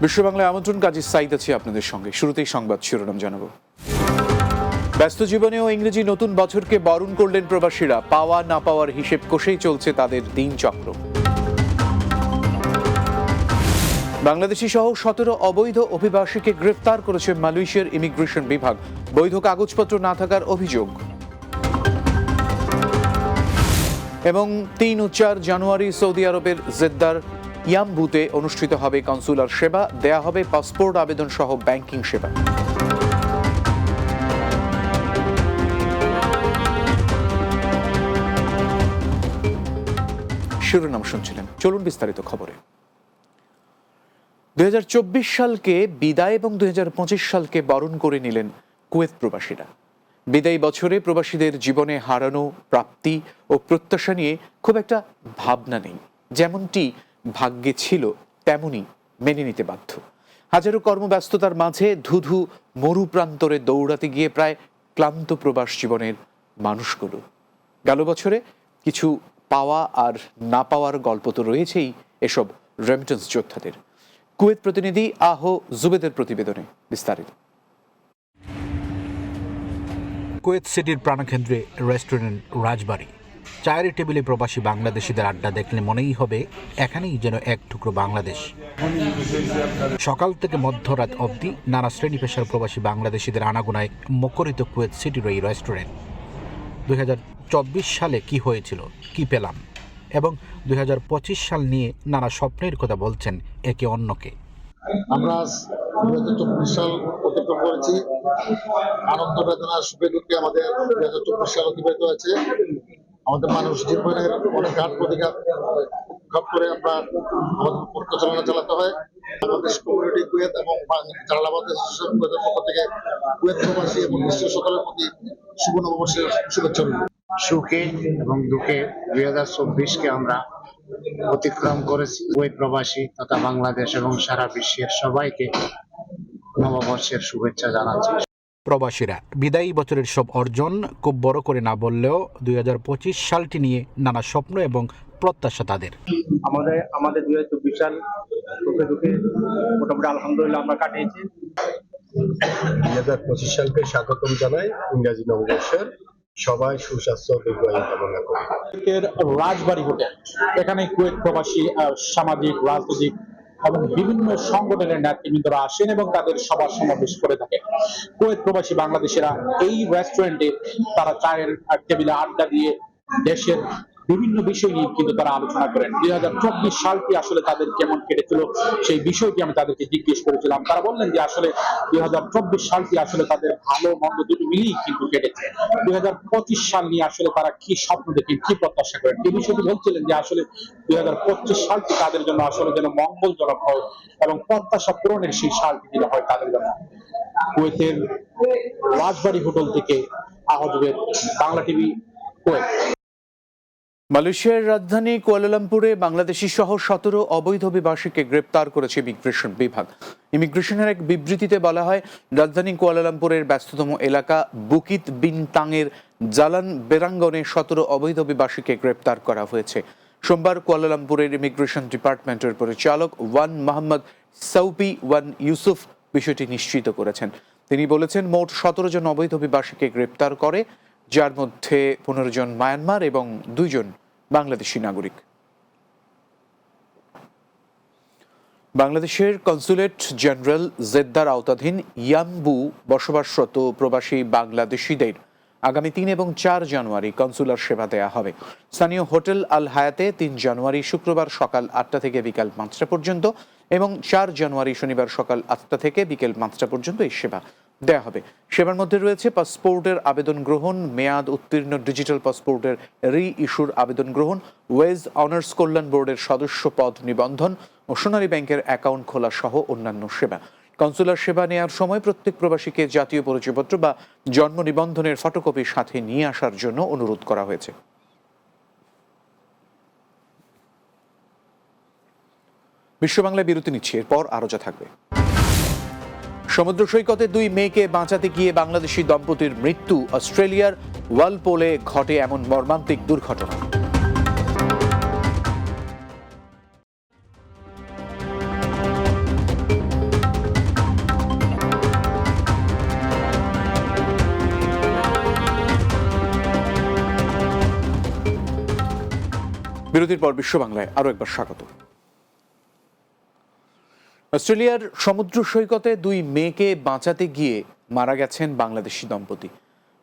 বিশ্ব বাংলায় আমন্ত্রণ, কাজী সাইদ আছি আপনাদের সঙ্গে। শুরুতেই সংবাদ শিরোনাম জানাবো। ব্যস্ত জীবনেও ইংরেজি নতুন বছরকে বরণ করলেন প্রবাসীরা। পাওয়া না পাওয়ার হিসেব কষেই চলছে তাদের দিনচক্র। বাংলাদেশি সহ 17 অবৈধ অভিবাসীকে গ্রেফতার করেছে মালয়েশিয়ার ইমিগ্রেশন বিভাগ। বৈধ কাগজপত্র না থাকার অভিযোগ। এবং 3 ও 4 জানুয়ারি সৌদি আরবের জেদ্দার ইয়াম্বুতে অনুষ্ঠিত হবে কনসুলার সেবা, দেয়া হবে পাসপোর্ট আবেদন সহ ব্যাংকিং সেবা। শিরোনাম শুনছিলেন, চলুন বিস্তারিত খবরে। 2024 সালকে বিদায় এবং 2025 সালকে বরণ করে নিলেন কুয়েত প্রবাসীরা। বিদায়ী বছরে প্রবাসীদের জীবনে হারানো প্রাপ্তি ও প্রত্যাশা নিয়ে খুব একটা ভাবনা নেই। যেমনটি ভাগ্যে ছিল তেমনই মেনে নিতে বাধ্য। হাজারো কর্মব্যস্ততার মাঝে ধুধু মরু প্রান্তরে দৌড়াতে গিয়ে প্রায় ক্লান্ত প্রবাস জীবনের মানুষগুলো। গেল বছরে কিছু পাওয়া আর না পাওয়ার গল্প তো রয়েছেই এসব রেমিটেন্স যোদ্ধাদের। কুয়েত প্রতিনিধি আহো জুবেদের প্রতিবেদনে বিস্তারিত। কুয়েত সিটির প্রাণকেন্দ্রে রেস্টুরেন্ট রাজবাড়ি। চায়ের টেবিলে প্রবাসী বাংলাদেশিদের আড্ডা দেখলে মনেই হবে এখানেই যেন এক টুকরো বাংলাদেশ। সকাল থেকে মধ্যরাত অবধি নানা শ্রেণী পেশার প্রবাসী বাংলাদেশিদের আনাগোনায় মুখরিত কুয়েত সিটির এই রেস্টুরেন্ট। 2024 সালে কি হয়েছিল, কি পেলাম, এবং 2025 সাল নিয়ে নানা স্বপ্নের কথা বলছেন একে অন্যকে। আমরা 2024 সাল অতিক্রম করেছি। আনন্দ বেদনা সুখে দুঃখে আমাদের 2024 সাল অতিবাহিত হয়েছে। আমাদের মানুষ জীবনের অনেক ঘাট প্রতিঘাত করে আমরা আমাদের পথচালনা চালাতে হয়। বাংলাদেশ কমিউনিটি কুয়েত এবং জালালাবাদ অ্যাসোসিয়েশন কুয়েতের পক্ষ থেকে কুয়েত প্রবাসী এবং বিশ্বের সকলের প্রতি শুভ নববর্ষের শুভেচ্ছা রইল। সুখে এবং দুঃখে 2024-কে আমরা অতিক্রম করেছি। কুয়েত প্রবাসী তথা বাংলাদেশ এবং সারা বিশ্বের সবাইকে নববর্ষের শুভেচ্ছা জানাচ্ছি। প্রবাসীরা বিদায়ী বছরের সব অর্জন খুব বড় করে না বললেও 2025 সালটি নিয়ে নানা স্বপ্ন এবং প্রত্যাশা তাদের। আমাদের 2024 সাল সুখে দুঃখে মোটামুটি আলহামদুলিল্লাহ আমরা কাটিয়েছি। 2025 সালকে স্বাগতম জানাই ইংরেজি নববর্ষের। সবাই সুস্বাস্থ্য দীর্ঘায়ু কামনা করি। রাজবাড়ি হোটেল, এখানে কুয়েত প্রবাসী সামাজিক, রাজনৈতিক এবং বিভিন্ন সংগঠনের নেতৃবৃন্দরা আসেন এবং তাদের সভা সমাবেশ করে থাকেন। কুয়েত প্রবাসী বাংলাদেশিরা এই রেস্টুরেন্টে তারা চায়ের টেবিলে আড্ডা দিয়ে দেশের বিভিন্ন বিষয় নিয়ে কিন্তু তারা আলোচনা করেন। 2024 সালটি আসলে তাদের কেমন কেটেছিল সেই বিষয়টি আমি তাদেরকে জিজ্ঞেস করেছিলাম। তারা বললেন যে আসলে 2024 সালটি আসলে তাদের ভালো মন্দ দুটো মিলিয়ে কিন্তু কেটেছে। 2025 সাল নিয়ে আসলে তারা কি স্বপ্ন দেখেন, কি প্রত্যাশা করেন এই বিষয়টি বলছিলেন যে আসলে 2025 সালটি তাদের জন্য আসলে যেন মঙ্গলজনক হয় এবং প্রত্যাশা পূরণের সেই সালটি যেন হয় তাদের জন্য। কুয়েতের রাজবাড়ি হোটেল থেকে আহজবের, বাংলা টিভি, কুয়েত। মালয়েশিয়ার রাজধানী কুয়ালালামপুরে বাংলাদেশি সহ 17 অবৈধ অভিবাসীকে গ্রেপ্তার করেছে ইমিগ্রেশন বিভাগ। ইমিগ্রেশনের এক বিবৃতিতে বলা হয়, রাজধানী কুয়ালালামপুরের ব্যস্ততম এলাকা বুকিত বিনতাংয়ের জালান বেরাঙ্গনে 17 অবৈধ অভিবাসীকে গ্রেপ্তার করা হয়েছে। সোমবার কুয়ালালামপুরের ইমিগ্রেশন ডিপার্টমেন্টের পরিচালক ওয়ান মোহাম্মদ সৌপি ওয়ান ইউসুফ বিষয়টি নিশ্চিত করেছেন। তিনি বলেছেন, মোট 17 জন অবৈধ অভিবাসীকে গ্রেপ্তার করে, যার মধ্যে 15 জন মায়ানমার এবং 2 জন বাংলাদেশি নাগরিক। বাংলাদেশের কনসুলেট জেনারেল জেদ্দার আওতাধীন ইয়াম্বু বসবাসরত প্রবাসী বাংলাদেশিদের আগামী 3 এবং 4 জানুয়ারি কনসুলার সেবা দেয়া হবে। স্থানীয় হোটেল আল হায়াতে 3 জানুয়ারি শুক্রবার সকাল 8টা থেকে বিকাল 5টা পর্যন্ত এবং 4 জানুয়ারি শনিবার সকাল 8টা থেকে বিকেল 5টা পর্যন্ত এই সেবা দেয়া হবে। সেবার মধ্যে রয়েছে পাসপোর্টের আবেদন গ্রহণ, মেয়াদ উত্তীর্ণ ডিজিটাল পাসপোর্টের রি ইস্যুর আবেদন গ্রহণ, ওয়েজ অনার্স কল্যাণ বোর্ডের সদস্য পদ নিবন্ধন ও সোনালী ব্যাংকের অ্যাকাউন্ট খোলা সহ অন্যান্য সেবা। কনসুলার সেবা নেওয়ার সময় প্রত্যেক প্রবাসীকে জাতীয় পরিচয়পত্র বা জন্ম নিবন্ধনের ফটোকপি সাথে নিয়ে আসার জন্য অনুরোধ করা হয়েছে। বিশ্ব বাংলায় বিরতি নিচ্ছি, এরপর আরো যা থাকবে। সমুদ্র সৈকতে 2 মেয়েকে বাঁচাতে গিয়ে বাংলাদেশি দম্পতির মৃত্যু। অস্ট্রেলিয়ার ওয়ালপোলে ঘটে এমন মর্মান্তিক দুর্ঘটনা। বিরতির পর বিশ্ব বাংলায় আরও একবার স্বাগত। অস্ট্রেলিয়ার সমুদ্র সৈকতে দুই মেয়েকে বাঁচাতে গিয়ে মারা গেছেন বাংলাদেশি দম্পতি।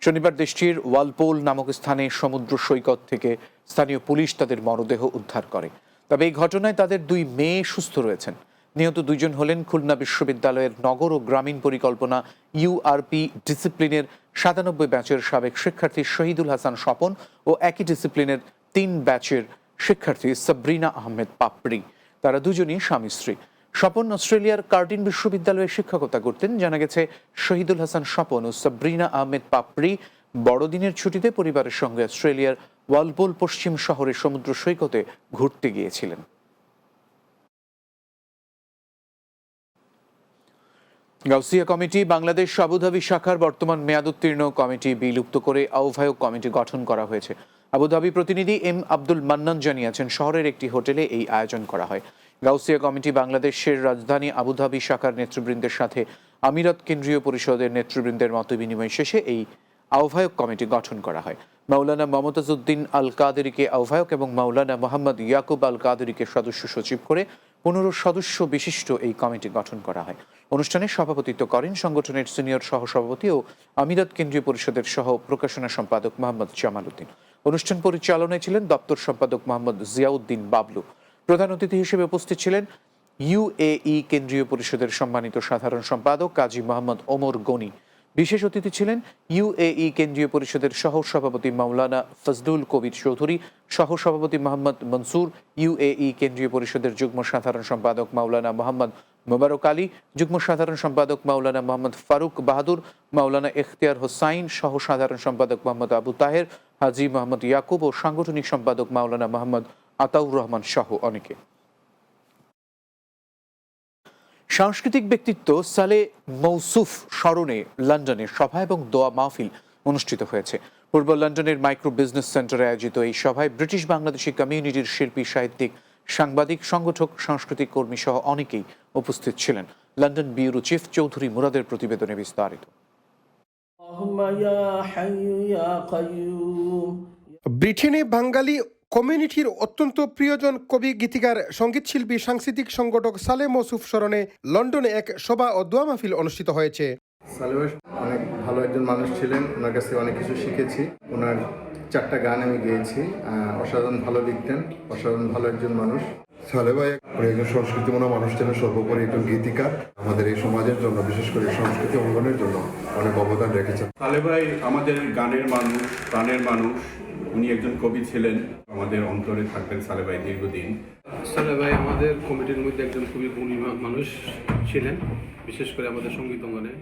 শনিবার দেশটির ওয়ালপোল নামক স্থানে সমুদ্র সৈকত থেকে স্থানীয় পুলিশ তাদের মরদেহ উদ্ধার করে। তবে এই ঘটনায় তাদের দুই মেয়ে সুস্থ রয়েছেন। নিহত দুইজন হলেন খুলনা বিশ্ববিদ্যালয়ের নগর ও গ্রামীণ পরিকল্পনা ইউআরপি ডিসিপ্লিনের 97 ব্যাচের সাবেক শিক্ষার্থী শহীদুল হাসান স্বপন ও একই ডিসিপ্লিনের 3 ব্যাচের শিক্ষার্থী সাবরিনা আহমেদ পাপড়ি। তারা দুজনই স্বামী স্ত্রী। স্বপন অস্ট্রেলিয়ার কার্টিন বিশ্ববিদ্যালয়ে শিক্ষকতা করতেন। জানা গেছে শহীদুল হাসান স্বপন ও সাবরিনা আহমেদ পাপড়ি বড়দিনের ছুটিতে পরিবারের সঙ্গে অস্ট্রেলিয়ার ওয়ালপোল পশ্চিম শহরের সমুদ্র সৈকতে ঘুরতে গিয়েছিলেন। গাউসিয়া কমিটি বাংলাদেশ আবুধাবি শাখার বর্তমান মেয়াদোত্তীর্ণ কমিটি বিলুপ্ত করে আহ্বায়ক কমিটি গঠন করা হয়েছে। আবুধাবি প্রতিনিধি এম আব্দুল মান্নান জানিয়েছেন, শহরের একটি হোটেলে এই আয়োজন করা হয়। গাউসিয়া কমিটি বাংলাদেশের রাজধানী আবুধাবি শাখার নেতৃবৃন্দের সাথে আমিরাত কেন্দ্রীয় পরিষদের নেতৃবৃন্দের মত বিনিময় শেষে এই আহ্বায়ক কমিটি গঠন করা হয়। মাওলানা মমতাজউদ্দিন আল কাদেরীকে আহ্বায়ক এবং মাওলানা মোহাম্মদ ইয়াকুব আল কাদেরীকে সদস্য সচিব করে 15 সদস্য বিশিষ্ট এই কমিটি গঠন করা হয়। অনুষ্ঠানে সভাপতিত্ব করেন সংগঠনের সিনিয়র সহসভাপতি ও আমিরাত কেন্দ্রীয় পরিষদের সহ প্রকাশনা সম্পাদক মোহাম্মদ জামাল উদ্দিন। অনুষ্ঠান পরিচালনায় ছিলেন দপ্তর সম্পাদক মোহাম্মদ জিয়াউদ্দিন বাবলু। প্রধান অতিথি হিসেবে উপস্থিত ছিলেন ইউএই কেন্দ্রীয় পরিষদের সম্মানিত সাধারণ সম্পাদক কাজী মোহাম্মদ ওমর গনি। বিশেষ অতিথি ছিলেন ইউএই কেন্দ্রীয় পরিষদের সহ সভাপতি মাওলানা ফজলুল কবির চৌধুরী, সহ সভাপতি মোহাম্মদ মনসুর, ইউএই কেন্দ্রীয় পরিষদের যুগ্ম সাধারণ সম্পাদক মাওলানা মোহাম্মদ মোবারক আলী, যুগ্ম সাধারণ সম্পাদক মাওলানা মোহাম্মদ ফারুক বাহাদুর, মাওলানা ইখতিয়ার হোসাইন, সহ সাধারণ সম্পাদক মোহাম্মদ আবু তাহের, হাজী মোহাম্মদ ইয়াকুব ও সাংগঠনিক সম্পাদক মাওলানা মোহাম্মদ আতাউর রহমান সহ অনেকে। সাংস্কৃতিক ব্যক্তিত্ব সালে মৌসুফ স্মরণে লন্ডনে সভা এবং দোয়া মাহফিল অনুষ্ঠিত হয়েছে। পূর্ব লন্ডনের মাইক্রো বিজনেস সেন্টারে আয়োজিত এই সভায় ব্রিটিশ বাংলাদেশি কমিউনিটির শিল্পী, সাহিত্যিক, সাংবাদিক, সংগঠক, সাংস্কৃতিক কর্মী সহ অনেকেই উপস্থিত ছিলেন। লন্ডন ব্যুরো চিফ চৌধুরী মুরাদের প্রতিবেদনে বিস্তারিত। ব্রিটেনে বাঙালি কমিউনিটির অত্যন্ত প্রিয়জন কবি, গীতিকার, সঙ্গীত শিল্পী, সাংস্কৃতিক সংগঠক সালে মৌসুফ স্মরণে লন্ডনে এক সভা ও দোয়া মাহফিল অনুষ্ঠিত হয়েছে। সালে ভাই অনেক ভালো একজন মানুষ ছিলেন, ওনার কাছে অনেক কিছু শিখেছি। ওনার 4টা গান আমি গেয়েছি। অসাধারণ ভালো লিখতেন, অসাধারণ ভালো একজন মানুষ। সালে ভাই একজন সংস্কৃতিমনা মানুষ ছিলেন, সর্বোপরি একজন গীতিকার। আমাদের এই সমাজের জন্য, বিশেষ করে সংস্কৃতি অঙ্গনের জন্য অনেক অবদান রেখেছেন। সালে ভাই আমাদের গানের মানুষ, প্রাণের মানুষ। উনি একজন কবি ছিলেন, আমাদের অন্তরে থাকবেন সালে ভাই দীর্ঘদিন। সালে ভাই আমাদের কমিটির মধ্যে একজন খুবই গুণী মানুষ ছিলেন, বিশেষ করে আমাদের সঙ্গীত অঙ্গনে।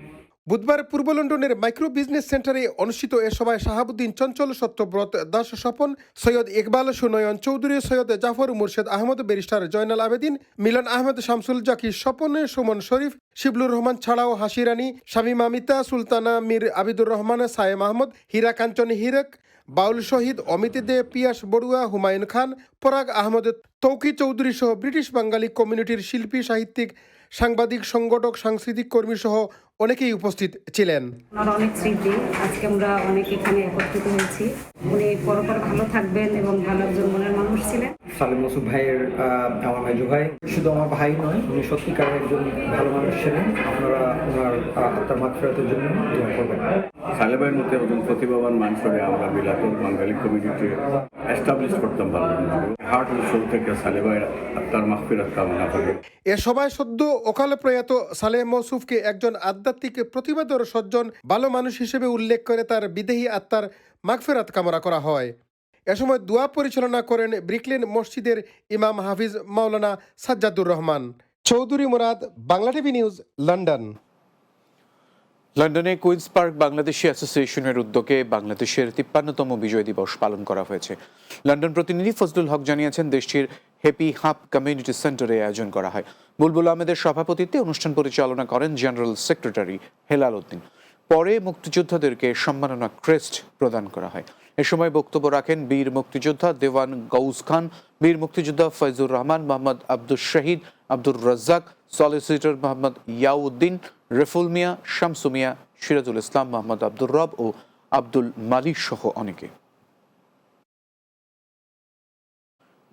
বুধবার পূর্ব লন্ডনের মাইক্রো বিজনেস সেন্টারে অনুষ্ঠিত এ সভায় শাহাবুদ্দিন চঞ্চল, সত্যব্রত দাস স্বপন, সৈয়দ ইকবাল সুনয়ন চৌধুরী, সৈয়দ জাফর মুর্শেদ আহমদ, ব্যারিস্টার জয়নাল আবেদিন, মিলন আহমেদ, শামসুল জাকি, স্বপন, সুমন শরীফ, শিবলুর রহমান ছাড়াও হাসিরানী, শামীমা মিতা, সুলতানা, মীর আবিদুর রহমান, সায়েম আহমদ, হীরা কাঞ্চন হীরক, বাউল শহীদ, অমিত দে, পিয়াস বড়ুয়া, হুমায়ুন খান, পরাগ আহমদ, তৌকি চৌধুরী সহ ব্রিটিশ বাঙালি কমিউনিটির শিল্পী, সাহিত্যিক, সাংবাদিক, সংগঠক, সাংস্কৃতিক কর্মী সহ অনেকেই উপস্থিত ছিলেন। ওনার অনেক স্মৃতি, আজকে আমরা অনেক এখানে একত্রিত হয়েছি। উনি পরপর ভালো থাকবেন এবং ভালো একজন মনের মানুষ ছিলেন। সালে মৌসুফ ভাইয়ের আমার মেজো ভাই, শুধু আমার ভাই নয়, উনি সত্যিকারের একজন ভালো মানুষ ছিলেন। আপনারা ওনার আত্মার মাগফিরাতের জন্য দোয়া করবেন। সালে ভাইয়ের মধ্যে একজন প্রতিভাবান মানুষরে আমরা বিলাতুল বাঙালি কমিউনিটি এস্টাবলিশ করতাম পারলাম না। হার্ট ও সোল থেকে সালে ভাইয়ের আত্মার মাগফিরাত কামনা করি। এ সভায় সদ্য অকালে প্রয়াত সালেহ মৌসুফকে একজন আধ্যাত্মিক প্রতিভাধর সজ্জন, ভালো মানুষ হিসেবে উল্লেখ করে তার বিদেহী আত্মার মাগফিরাত কামনা করা হয়। এ সময় দোয়া পরিচালনা করেন ব্রিকলেন মসজিদের ইমাম Hafiz Maulana Sajjadur Rahman. Chowdhury Murad, Bangla TV news, London. লন্ডনে কুইন্স পার্ক বাংলাদেশি অ্যাসোসিয়েশনের উদ্যোগে বাংলাদেশের 53তম বিজয় দিবস পালন করা হয়েছে। লন্ডন প্রতিনিধি ফজলুল হক জানিয়েছেন, দেশটির হ্যাপি হাব কমিউনিটি সেন্টারে আয়োজন করা হয়। বুলবুল আহমেদের সভাপতিত্বে অনুষ্ঠান পরিচালনা করেন জেনারেল সেক্রেটারি হেলাল উদ্দিন। পরে মুক্তিযোদ্ধাদেরকে সম্মাননা ক্রেস্ট প্রদান করা হয়। এ সময় বক্তব্য রাখেন বীর মুক্তিযোদ্ধা দেওয়ান গৌস খান, বীর মুক্তিযোদ্ধা ফয়জুর রহমান, মোহাম্মদ আব্দুল শহীদ, আব্দুর রাজ্জাক, সলিসিটর মোহাম্মদ ইয়াউদ্দিন, রেফুল মিয়া, শামসু মিয়া, সিরাজুল ইসলাম, মোহাম্মদ আব্দুর রব ও আব্দুল মালিক সহ অনেকে।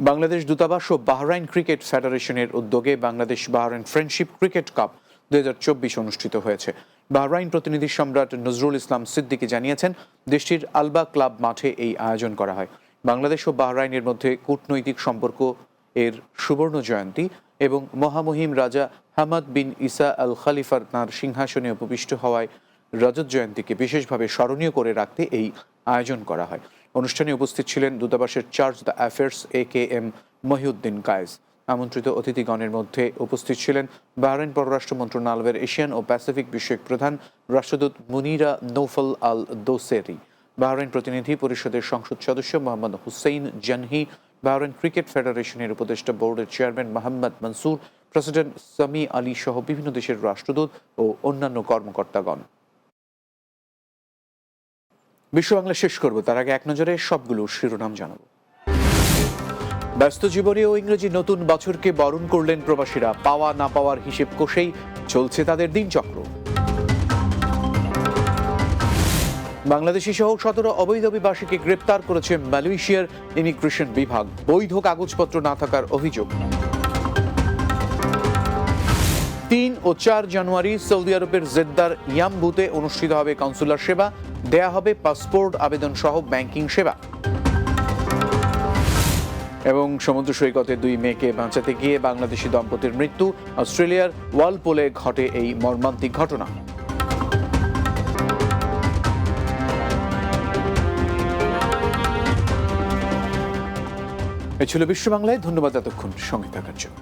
বাংলাদেশ দূতাবাস ও বাহরাইন ক্রিকেট ফেডারেশনের উদ্যোগে Bangladesh Bahrain friendship cricket cup 2024 অনুষ্ঠিত হয়েছে। বাহরাইন প্রতিনিধি সম্রাট নজরুল ইসলাম সিদ্দিকী জানিয়েছেন, দেশটির আলবা ক্লাব মাঠে এই আয়োজন করা হয়। বাংলাদেশ ও বাহরাইনের মধ্যে কূটনৈতিক সম্পর্ক এর সুবর্ণ জয়ন্তী এবং মহামহিম রাজা হামাদ বিন ইসা আল খালিফার তাঁর সিংহাসনে উপবিষ্ট হওয়ায় রজত জয়ন্তীকে বিশেষভাবে স্মরণীয় করে রাখতে এই আয়োজন করা হয়। অনুষ্ঠানে উপস্থিত ছিলেন দূতাবাসের chargé d'affaires AKM Mohiuddin Kayes. আমন্ত্রিত অতিথিগণের মধ্যে উপস্থিত ছিলেন বাহরাইন পররাষ্ট্র মন্ত্রণালয়ের এশিয়ান ও প্যাসিফিক বিষয়ক প্রধান রাষ্ট্রদূত মুনিরা নৌফল আল দোসেরি, বাহরাইন প্রতিনিধি পরিষদের সংসদ সদস্য মোহাম্মদ হুসেইন জানহি, বাহরাইন ক্রিকেট ফেডারেশনের উপদেষ্টা বোর্ডের চেয়ারম্যান মোহাম্মদ মনসুর, প্রেসিডেন্ট সামি আলী সহ বিভিন্ন দেশের রাষ্ট্রদূত ও অন্যান্য কর্মকর্তাগণ। বিশ্ব বাংলা শেষ করব, তার আগে এক নজরে সবগুলো শিরোনাম জানাবো। ব্যস্ত জীবনে ও ইংরেজি নতুন বছরকে বরণ করলেন প্রবাসীরা। পাওয়া না পাওয়ার হিসেব কষেই চলছে তাদের দিনচক্র। বাংলাদেশি সহ 17 অবৈধ অভিবাসীকে গ্রেপ্তার করেছে মালয়েশিয়ার ইমিগ্রেশন বিভাগ, বৈধ কাগজপত্র না থাকার অভিযোগ। 3 ও 4 জানুয়ারি সৌদি আরবের জেদ্দার ইয়াম্বুতে অনুষ্ঠিত হবে কনসুলার সেবা, দেয়া হবে পাসপোর্ট আবেদন সহ ব্যাংকিং সেবা। এবং সমুদ্র সৈকতে 2 মেয়েকে বাঁচাতে গিয়ে বাংলাদেশি দম্পতির মৃত্যু। অস্ট্রেলিয়ার ওয়ালপোলে ঘটে এই মর্মান্তিক ঘটনা। এ ছিল বিশ্ব বাংলায়। ধন্যবাদ এতক্ষণ সঙ্গে থাকার জন্য।